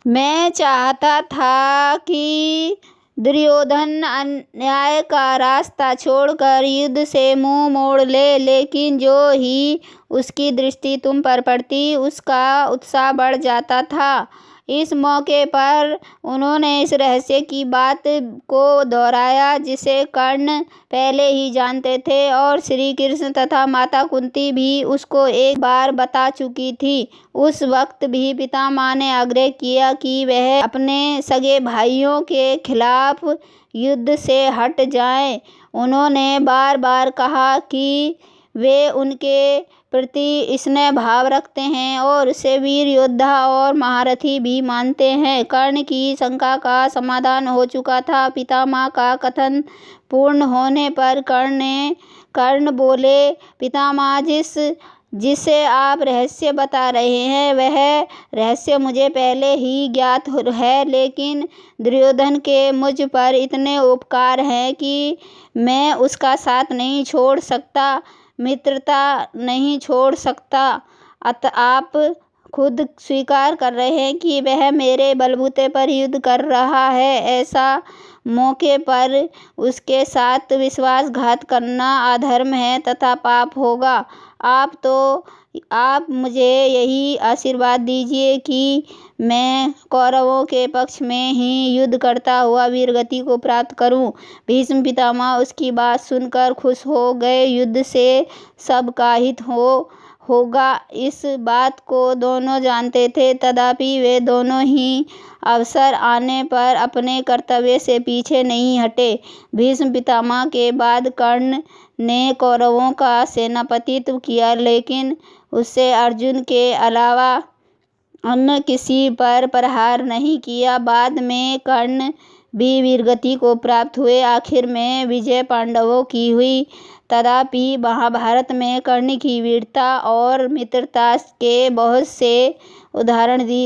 मैं चाहता था कि दुर्योधन अन्याय का रास्ता छोड़कर युद्ध से मुंह मोड़ ले, लेकिन जो ही उसकी दृष्टि तुम पर पड़ती उसका उत्साह बढ़ जाता था। इस मौके पर उन्होंने इस रहस्य की बात को दोहराया जिसे कर्ण पहले ही जानते थे और श्री कृष्ण तथा माता कुंती भी उसको एक बार बता चुकी थी। उस वक्त भी पितामह ने आग्रह किया कि वह अपने सगे भाइयों के खिलाफ युद्ध से हट जाएं। उन्होंने बार बार कहा कि वे उनके प्रति स्नेह भाव रखते हैं और उसे वीर योद्धा और महारथी भी मानते हैं। कर्ण की शंका का समाधान हो चुका था। पितामह का कथन पूर्ण होने पर कर्ण बोले, पितामह जिसे आप रहस्य बता रहे हैं वह रहस्य मुझे पहले ही ज्ञात है, लेकिन दुर्योधन के मुझ पर इतने उपकार हैं कि मैं उसका साथ नहीं छोड़ सकता, मित्रता नहीं छोड़ सकता। आप खुद स्वीकार कर रहे हैं कि वह मेरे बलबूते पर युद्ध कर रहा है। ऐसा मौके पर उसके साथ विश्वासघात करना अधर्म है तथा पाप होगा। आप मुझे यही आशीर्वाद दीजिए कि मैं कौरवों के पक्ष में ही युद्ध करता हुआ वीरगति को प्राप्त करूं। भीष्म पितामह उसकी बात सुनकर खुश हो गए। युद्ध से सबका हित होगा इस बात को दोनों जानते थे, तथापि वे दोनों ही अवसर आने पर अपने कर्तव्य से पीछे नहीं हटे। भीष्म पितामह के बाद कर्ण ने कौरवों का सेनापतित्व किया, लेकिन उससे अर्जुन के अलावा अन्य किसी पर प्रहार नहीं किया। बाद में कर्ण भी वीरगति को प्राप्त हुए। आखिर में विजय पांडवों की हुई। तथापि महाभारत में कर्ण की वीरता और मित्रता के बहुत से उदाहरण दिए